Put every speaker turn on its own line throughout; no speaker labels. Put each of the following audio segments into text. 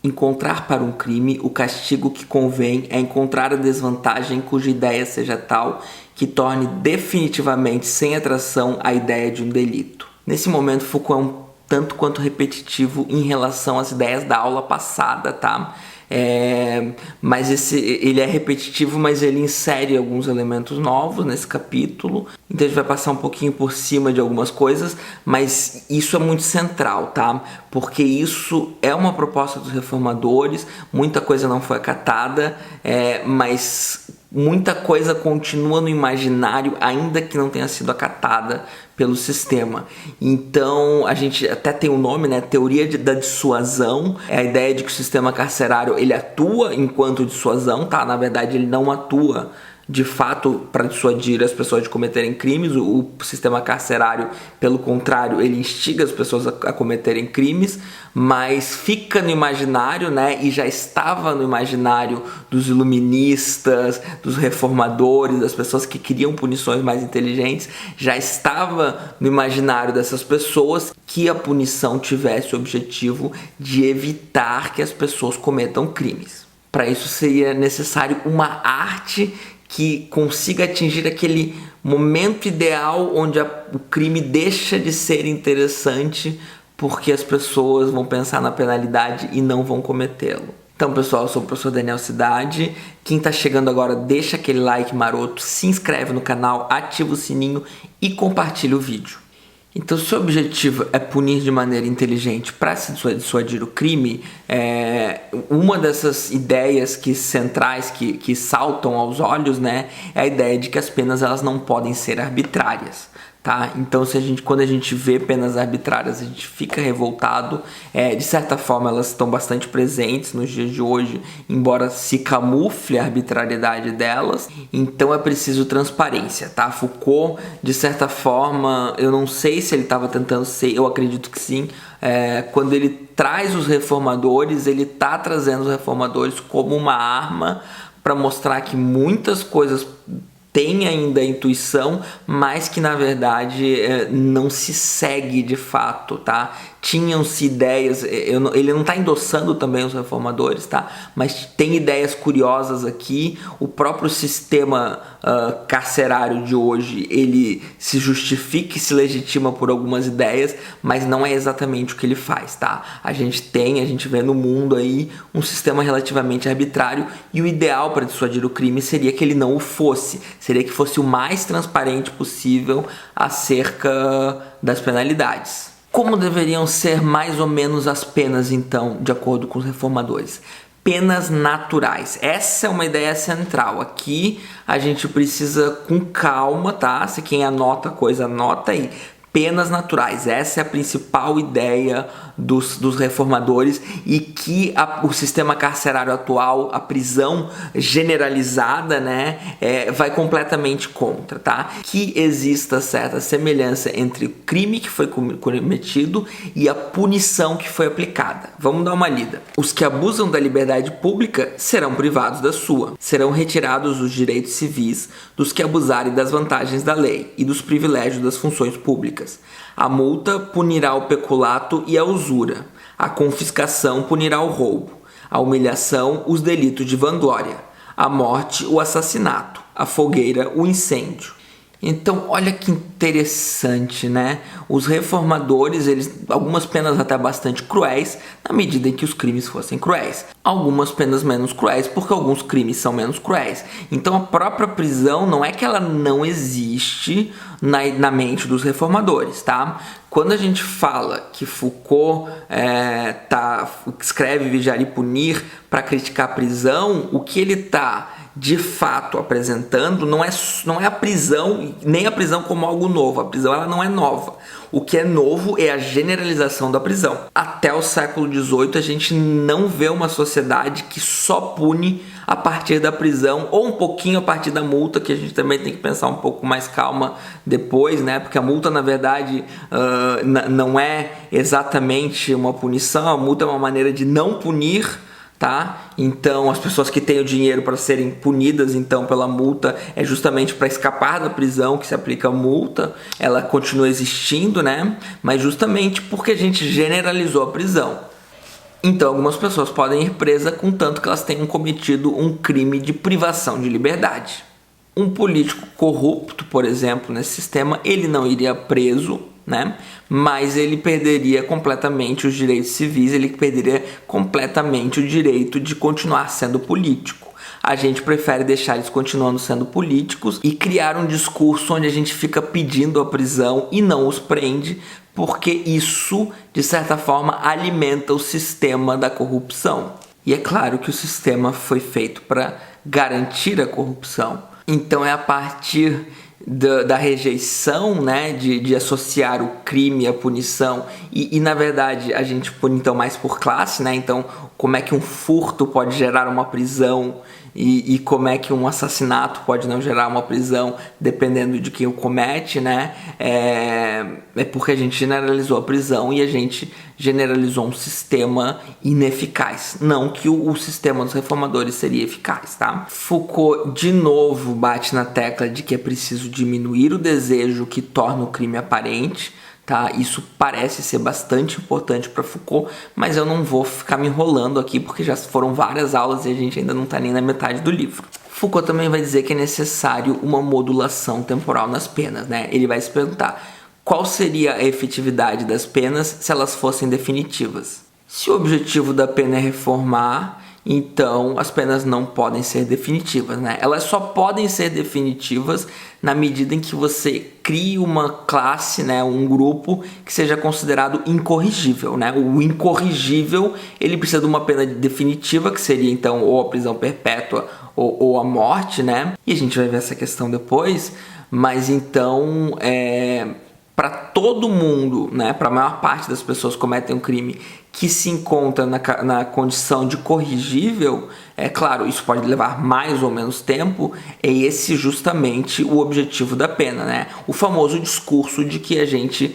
Encontrar para um crime o castigo que convém é encontrar a desvantagem cuja ideia seja tal que torne definitivamente sem atração a ideia de um delito. Nesse momento, Foucault é um tanto quanto repetitivo em relação às ideias da aula passada, tá? Mas ele é repetitivo, mas ele insere alguns elementos novos nesse capítulo. Então a gente vai passar um pouquinho por cima de algumas coisas, mas isso é muito central, tá? Porque isso é uma proposta dos reformadores, muita coisa não foi acatada, mas muita coisa continua no imaginário, ainda que não tenha sido acatada pelo sistema. Então a gente até tem um nome, né? Teoria da dissuasão. É a ideia de que o sistema carcerário ele atua enquanto dissuasão, tá? Na verdade ele não atua de fato para dissuadir as pessoas de cometerem crimes. O sistema carcerário, pelo contrário, ele instiga as pessoas a cometerem crimes, mas fica no imaginário, né? E já estava no imaginário dos iluministas, dos reformadores, das pessoas que queriam punições mais inteligentes. Já estava no imaginário dessas pessoas que a punição tivesse o objetivo de evitar que as pessoas cometam crimes. Para isso seria necessário uma arte que consiga atingir aquele momento ideal onde o crime deixa de ser interessante porque as pessoas vão pensar na penalidade e não vão cometê-lo. Então, pessoal, eu sou o professor Daniel Cidade. Quem está chegando agora, deixa aquele like maroto, se inscreve no canal, ativa o sininho e compartilha o vídeo. Então, se o objetivo é punir de maneira inteligente para se dissuadir o crime, uma dessas ideias centrais que saltam aos olhos, né, é a ideia de que as penas elas não podem ser arbitrárias. Tá? Então quando a gente vê penas arbitrárias, a gente fica revoltado. De certa forma elas estão bastante presentes nos dias de hoje, embora se camufle a arbitrariedade delas. Então é preciso transparência, tá? Foucault, de certa forma, eu não sei se ele estava tentando ser, eu acredito que sim, quando ele traz os reformadores, ele está trazendo os reformadores como uma arma para mostrar que muitas coisas tem ainda a intuição, mas que na verdade não se segue de fato, tá? Tinham-se ideias, ele não está endossando também os reformadores, tá? Mas tem ideias curiosas aqui. O próprio sistema carcerário de hoje, ele se justifica e se legitima por algumas ideias, mas não é exatamente o que ele faz, tá? A gente vê no mundo aí um sistema relativamente arbitrário, e o ideal para dissuadir o crime seria que ele não o fosse, seria que fosse o mais transparente possível acerca das penalidades. Como deveriam ser mais ou menos as penas, então, de acordo com os reformadores? Penas naturais. Essa é uma ideia central. Aqui a gente precisa com calma, tá? Se quem anota a coisa, anota aí. Penas naturais. Essa é a principal ideia dos reformadores, e que o sistema carcerário atual, a prisão generalizada, né, vai completamente contra, tá? Que exista certa semelhança entre o crime que foi cometido e a punição que foi aplicada. Vamos dar uma lida. Os que abusam da liberdade pública serão privados da sua. Serão retirados os direitos civis dos que abusarem das vantagens da lei e dos privilégios das funções públicas. A multa punirá o peculato e a usura. A confiscação punirá o roubo. A humilhação, os delitos de vanglória. A morte, o assassinato. A fogueira, o incêndio. Então, olha que interessante, né? Os reformadores, algumas penas até bastante cruéis, na medida em que os crimes fossem cruéis. Algumas penas menos cruéis, porque alguns crimes são menos cruéis. Então, a própria prisão não é que ela não existe na mente dos reformadores, tá? Quando a gente fala que Foucault escreve Vigiar e Punir para criticar a prisão, o que ele está de fato apresentando não é a prisão, nem a prisão como algo novo. A prisão ela não é nova. O que é novo é a generalização da prisão. Até o século XVIII a gente não vê uma sociedade que só pune a partir da prisão, ou um pouquinho a partir da multa, que a gente também tem que pensar um pouco mais calma depois, né? Porque a multa, na verdade, não é exatamente uma punição. A multa é uma maneira de não punir, tá? Então as pessoas que têm o dinheiro para serem punidas então pela multa é justamente para escapar da prisão que se aplica a multa. Ela continua existindo, né? Mas justamente porque a gente generalizou a prisão. Então, algumas pessoas podem ir presas contanto que elas tenham cometido um crime de privação de liberdade. Um político corrupto, por exemplo, nesse sistema, ele não iria preso, né? Mas ele perderia completamente os direitos civis, ele perderia completamente o direito de continuar sendo político. A gente prefere deixar eles continuando sendo políticos e criar um discurso onde a gente fica pedindo a prisão e não os prende, porque isso, de certa forma, alimenta o sistema da corrupção. E é claro que o sistema foi feito para garantir a corrupção. Então é a partir da rejeição, né, de associar o crime à punição e na verdade a gente pune então mais por classe, né? Então como é que um furto pode gerar uma prisão e como é que um assassinato pode não gerar uma prisão dependendo de quem o comete, né? É porque a gente generalizou a prisão e a gente generalizou um sistema ineficaz. Não que o sistema dos reformadores seria eficaz, tá? Foucault de novo bate na tecla de que é preciso diminuir o desejo que torna o crime aparente. Tá? Isso parece ser bastante importante para Foucault, mas eu não vou ficar me enrolando aqui porque já foram várias aulas e a gente ainda não está nem na metade do livro. Foucault também vai dizer que é necessário uma modulação temporal nas penas, né? Ele vai se perguntar qual seria a efetividade das penas se elas fossem definitivas. Se o objetivo da pena é reformar, então as penas não podem ser definitivas, né? Elas só podem ser definitivas na medida em que você crie uma classe, né, um grupo que seja considerado incorrigível, né? O incorrigível, ele precisa de uma pena definitiva, que seria então ou a prisão perpétua ou a morte, né? E a gente vai ver essa questão depois, mas então para todo mundo, né, para a maior parte das pessoas que cometem um crime que se encontra na condição de corrigível, é claro, isso pode levar mais ou menos tempo, é esse justamente o objetivo da pena, né? O famoso discurso de que a gente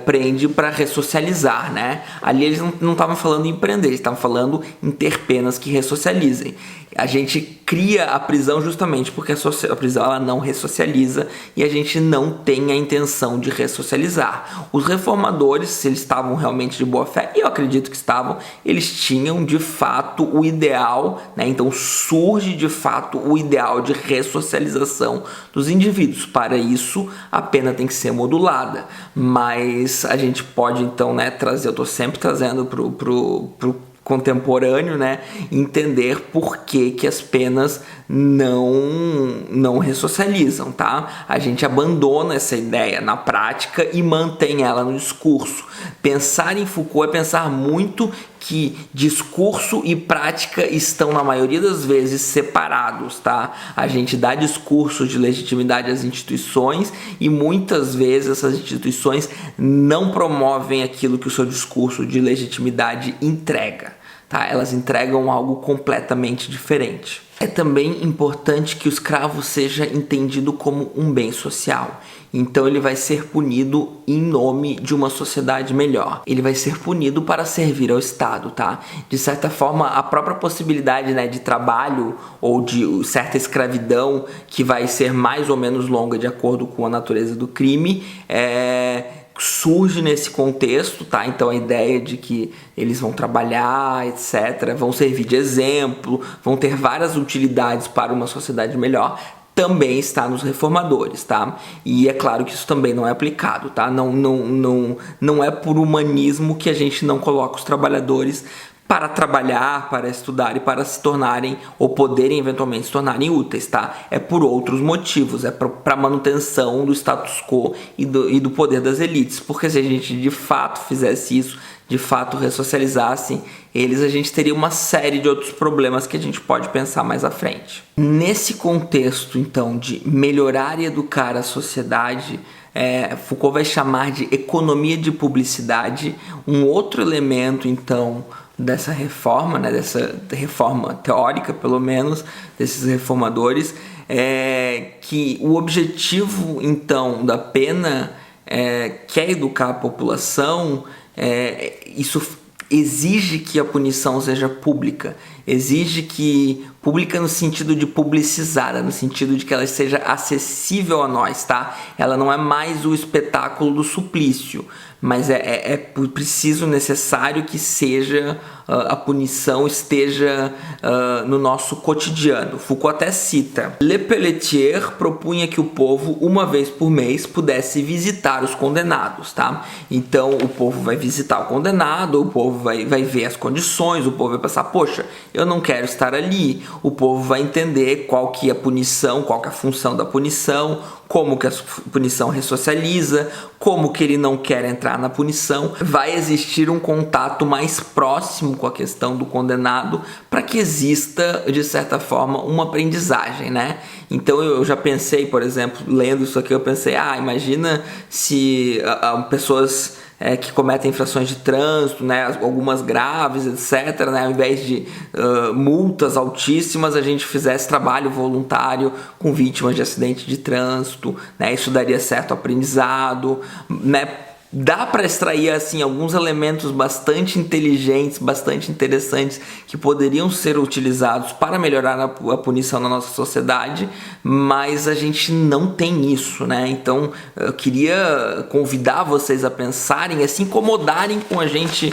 prende para ressocializar, né? Ali eles não estavam falando em prender, eles estavam falando em ter penas que ressocializem. A gente cria a prisão justamente porque a prisão ela não ressocializa e a gente não tem a intenção de ressocializar. Os reformadores, se eles estavam realmente de boa fé, e eu acredito que estavam, eles tinham de fato o ideal, né? Então surge de fato o ideal de ressocialização dos indivíduos. Para isso, a pena tem que ser modulada, mas a gente pode então, né, trazer, eu estou sempre trazendo pro contemporâneo, né, entender por que as penas não ressocializam, tá? A gente abandona essa ideia na prática e mantém ela no discurso. Pensar em Foucault é pensar muito que discurso e prática estão, na maioria das vezes, separados, tá? A gente dá discurso de legitimidade às instituições e muitas vezes essas instituições não promovem aquilo que o seu discurso de legitimidade entrega, tá? Elas entregam algo completamente diferente. É também importante que o escravo seja entendido como um bem social. Então ele vai ser punido em nome de uma sociedade melhor. Ele vai ser punido para servir ao Estado, tá? De certa forma, a própria possibilidade, né, de trabalho ou de certa escravidão, que vai ser mais ou menos longa de acordo com a natureza do crime, surge nesse contexto, tá? Então a ideia de que eles vão trabalhar, etc., vão servir de exemplo, vão ter várias utilidades para uma sociedade melhor, também está nos reformadores, tá? E é claro que isso também não é aplicado, tá? Não é por humanismo que a gente não coloca os trabalhadores para trabalhar, para estudar e para se tornarem ou poderem eventualmente se tornarem úteis, tá? É por outros motivos, é para manutenção do status quo e do poder das elites, porque se a gente de fato fizesse isso, de fato ressocializasse eles, a gente teria uma série de outros problemas que a gente pode pensar mais à frente. Nesse contexto, então, de melhorar e educar a sociedade, Foucault vai chamar de economia de publicidade, um outro elemento, então, dessa reforma, né, dessa reforma teórica, pelo menos, desses reformadores, que o objetivo, então, da pena que é educar a população. Isso exige que a punição seja pública, exige que Pública no sentido de publicizada, no sentido de que ela seja acessível a nós, tá? Ela não é mais o espetáculo do suplício, mas é preciso, necessário que seja a punição esteja no nosso cotidiano. Foucault até cita: Le Pelletier propunha que o povo, uma vez por mês, pudesse visitar os condenados, tá? Então o povo vai visitar o condenado, o povo vai ver as condições, o povo vai pensar, poxa, eu não quero estar ali. O povo vai entender qual que é a punição, qual que é a função da punição, como que a punição ressocializa, como que ele não quer entrar na punição. Vai existir um contato mais próximo com a questão do condenado para que exista, de certa forma, uma aprendizagem, né? Então eu já pensei, por exemplo, lendo isso aqui, eu pensei, imagina se pessoas que cometem infrações de trânsito, né, algumas graves, etc., né, ao invés de multas altíssimas, a gente fizesse trabalho voluntário com vítimas de acidente de trânsito, né, isso daria certo aprendizado, né. Dá para extrair assim alguns elementos bastante inteligentes, bastante interessantes que poderiam ser utilizados para melhorar a punição na nossa sociedade, mas a gente não tem isso, né? Então eu queria convidar vocês a pensarem, a se incomodarem com a gente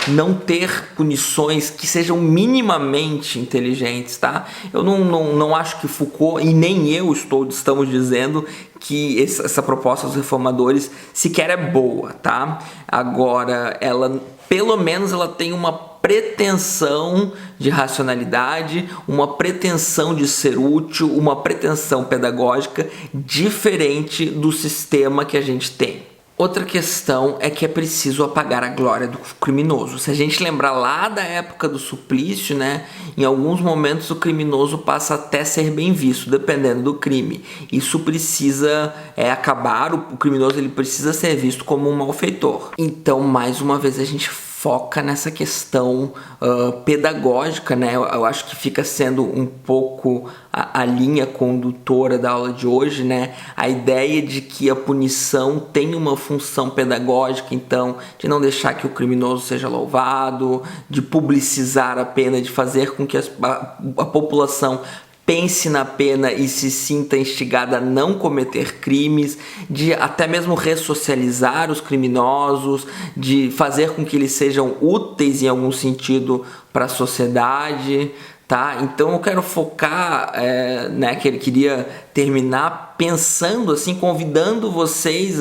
não ter punições que sejam minimamente inteligentes, tá? Eu não acho que Foucault e nem eu estamos dizendo que essa proposta dos reformadores sequer é boa, tá? Agora, ela, pelo menos, ela tem uma pretensão de racionalidade, uma pretensão de ser útil, uma pretensão pedagógica diferente do sistema que a gente tem. Outra questão é que é preciso apagar a glória do criminoso. Se a gente lembrar lá da época do suplício, né, em alguns momentos o criminoso passa até a ser bem visto, dependendo do crime. Isso precisa acabar, o criminoso ele precisa ser visto como um malfeitor. Então, mais uma vez, a gente foca nessa questão pedagógica, né? Eu acho que fica sendo um pouco a linha condutora da aula de hoje, né? A ideia de que a punição tem uma função pedagógica, então, de não deixar que o criminoso seja louvado, de publicizar a pena, de fazer com que a população pense na pena e se sinta instigada a não cometer crimes, de até mesmo ressocializar os criminosos, de fazer com que eles sejam úteis em algum sentido para a sociedade, tá? Então eu quero focar, né, que ele queria terminar pensando assim, convidando vocês,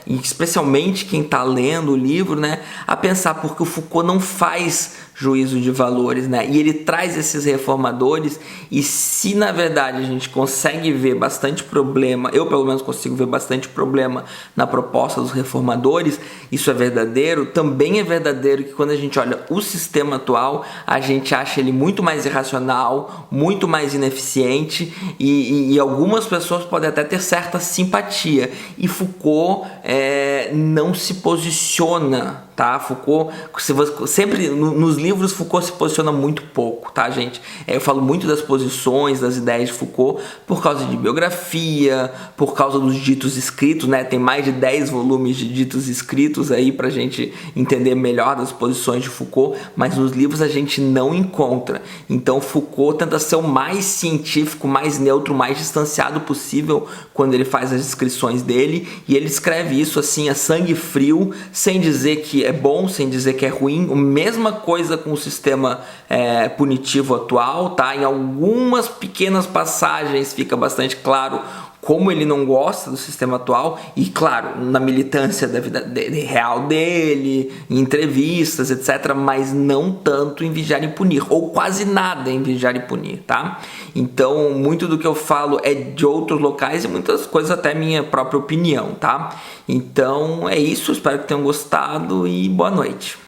especialmente quem está lendo o livro, né, a pensar, porque o Foucault não faz juízo de valores, né, e ele traz esses reformadores, e se na verdade a gente consegue ver bastante problema, eu pelo menos consigo ver bastante problema na proposta dos reformadores, isso é verdadeiro. Também é verdadeiro que quando a gente olha o sistema atual, a gente acha ele muito mais irracional, muito mais ineficiente, e algumas pessoas podem até ter certa simpatia, e Foucault não se posiciona, tá? Foucault, sempre nos livros Foucault se posiciona muito pouco, tá, gente? Eu falo muito das posições, das ideias de Foucault por causa de biografia, por causa dos ditos escritos, né? Tem mais de 10 volumes de ditos escritos aí pra gente entender melhor das posições de Foucault, mas nos livros a gente não encontra. Então Foucault tenta ser o mais científico, mais neutro, mais distanciado possível quando ele faz as descrições dele, e ele escreve isso assim a sangue frio, sem dizer que é bom, sem dizer que é ruim. A mesma coisa com o sistema punitivo atual, tá? Em algumas pequenas passagens fica bastante claro como ele não gosta do sistema atual, e claro, na militância da vida real dele, em entrevistas, etc., mas não tanto em Vigiar e Punir, ou quase nada em Vigiar e Punir, tá? Então, muito do que eu falo é de outros locais e muitas coisas até minha própria opinião, tá? Então, é isso, espero que tenham gostado e boa noite.